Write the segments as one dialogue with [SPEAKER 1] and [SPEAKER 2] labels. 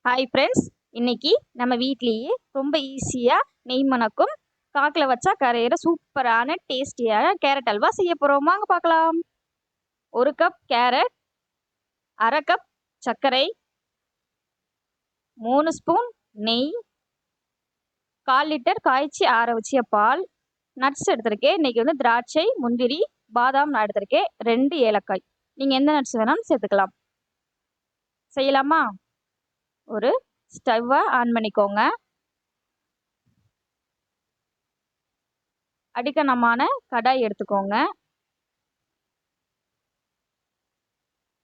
[SPEAKER 1] Hi friends, இன்னைக்கு நம்ம வீட்லேயே ரொம்ப ஈஸியாக நெய் மணக்கும் காக்கில் வச்சா கரையிற சூப்பரான டேஸ்டியான கேரட் அல்வா செய்ய போகிறோம். வாங்க பார்க்கலாம். 1 கப் கேரட், அரை கப் சர்க்கரை, 3 ஸ்பூன் நெய், 1/4 லிட்டர் காய்ச்சி ஆற வச்சிய பால், நட்ஸ் எடுத்திருக்கேன். இன்னைக்கு வந்து திராட்சை, முந்திரி, பாதாம் நான் எடுத்திருக்கேன். 2 ஏலக்காய். நீங்கள் எந்த நட்ஸ் வேணாலும் சேர்த்துக்கலாம். செய்யலாமா? ஒரு ஸ்டவ்வை ஆன் பண்ணிக்கோங்க. அடிக்கனமான கடாய் எடுத்துக்கோங்க.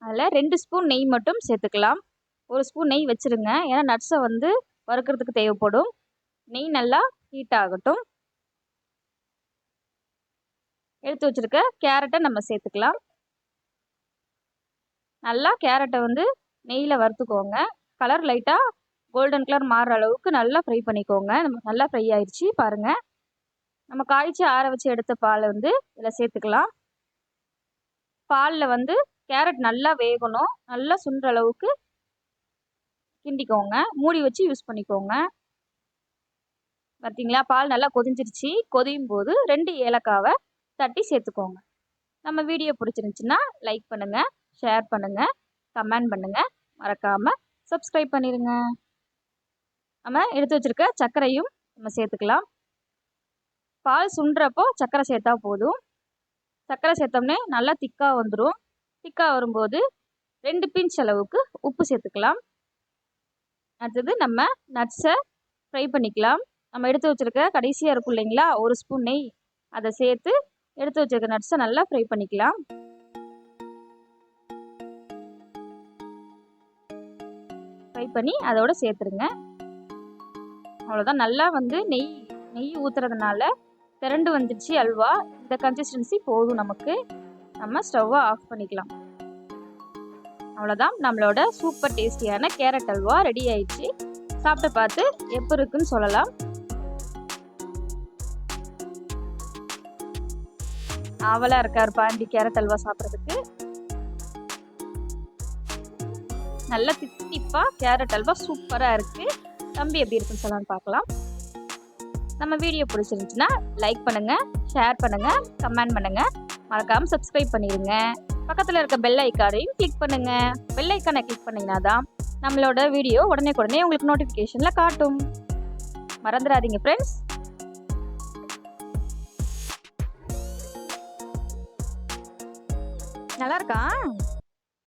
[SPEAKER 1] அதில் 2 ஸ்பூன் நெய் மட்டும் சேர்த்துக்கலாம். 1 ஸ்பூன் நெய் வச்சுருங்க, ஏன்னா நட்ஸை வந்து வறுக்கிறதுக்கு தேவைப்படும். நெய் நல்லா ஹீட் ஆகட்டும். எடுத்து வச்சுருக்க கேரட்டை நம்ம சேர்த்துக்கலாம். நல்லா கேரட்டை வந்து நெய்யில் வறுத்துக்கோங்க. கலர் லைட்டாக கோல்டன் கலர் மாறுற அளவுக்கு நல்லா ஃப்ரை பண்ணிக்கோங்க. நம்ம நல்லா ஃப்ரை ஆயிடுச்சு பாருங்கள். நம்ம காய்ச்சி ஆற வச்சு எடுத்த பாலை வந்து இதில் சேர்த்துக்கலாம். பாலில் வந்து கேரட் நல்லா வேகணும். நல்லா சுண்டுற அளவுக்கு கிண்டிக்கோங்க. மூடி வச்சு யூஸ் பண்ணிக்கோங்க. பார்த்தீங்களா, பால் நல்லா கொதிஞ்சிருச்சு. கொதியும் போது 2 ஏலக்காவை தட்டி சேர்த்துக்கோங்க. நம்ம வீடியோ பிடிச்சிருந்துச்சுன்னா லைக் பண்ணுங்கள், ஷேர் பண்ணுங்கள், கமெண்ட் பண்ணுங்கள், மறக்காமல் சப்ஸ்கிரைப் பண்ணிடுங்க. நம்ம எடுத்து வச்சுருக்க சர்க்கரையும் நம்ம சேர்த்துக்கலாம். பால் சுண்டுறப்போ சர்க்கரை சேர்த்தா போதும். சர்க்கரை சேர்த்தோம்னே நல்லா திக்காக வந்துடும். திக்காக வரும்போது 2 பிஞ்ச் அளவுக்கு உப்பு சேர்த்துக்கலாம். அடுத்தது நம்ம நட்ஸை ஃப்ரை பண்ணிக்கலாம். நம்ம எடுத்து வச்சுருக்க கடைசியாக இருக்கும் இல்லைங்களா, 1 ஸ்பூன் நெய், அதை சேர்த்து எடுத்து வச்சுருக்க நட்ஸை நல்லா ஃப்ரை பண்ணிக்கலாம். ஃப்ரை பண்ணி அதோட சேர்த்துருங்க. அவ்வளோதான். நல்லா வந்து நெய் ஊற்றுறதுனால திரண்டு வந்துடுச்சு அல்வா. இந்த கன்சிஸ்டன்சி போதும் நமக்கு. நம்ம ஸ்டவ்வை ஆஃப் பண்ணிக்கலாம். அவ்வளோதான், நம்மளோட சூப்பர் டேஸ்டியான கேரட் அல்வா ரெடி ஆயிடுச்சு. சாப்பிட்டு பார்த்து எப்போ இருக்குன்னு சொல்லலாம். ஆவலாக இருக்கார் பாண்டி கேரட் அல்வா சாப்பிட்றதுக்கு. நல்ல தித்திப்பாக கேரட் அல்வா சூப்பராக இருக்குது. தம்பி எப்படி இருக்குன்னு சொல்லலாம்னு பார்க்கலாம். நம்ம வீடியோ பிடிச்சிருந்துச்சுன்னா லைக் பண்ணுங்கள், ஷேர் பண்ணுங்கள், கமெண்ட் பண்ணுங்கள், மறக்காமல் சப்ஸ்கிரைப் பண்ணிடுங்க. பக்கத்தில் இருக்க பெல் ஐக்கானையும் கிளிக் பண்ணுங்கள். பெல் ஐக்கானை கிளிக் பண்ணிங்கன்னா தான் நம்மளோட வீடியோ உடனே உங்களுக்கு நோட்டிஃபிகேஷனில் காட்டும். மறந்துடாதீங்க ஃப்ரெண்ட்ஸ். நல்லா இருக்கா?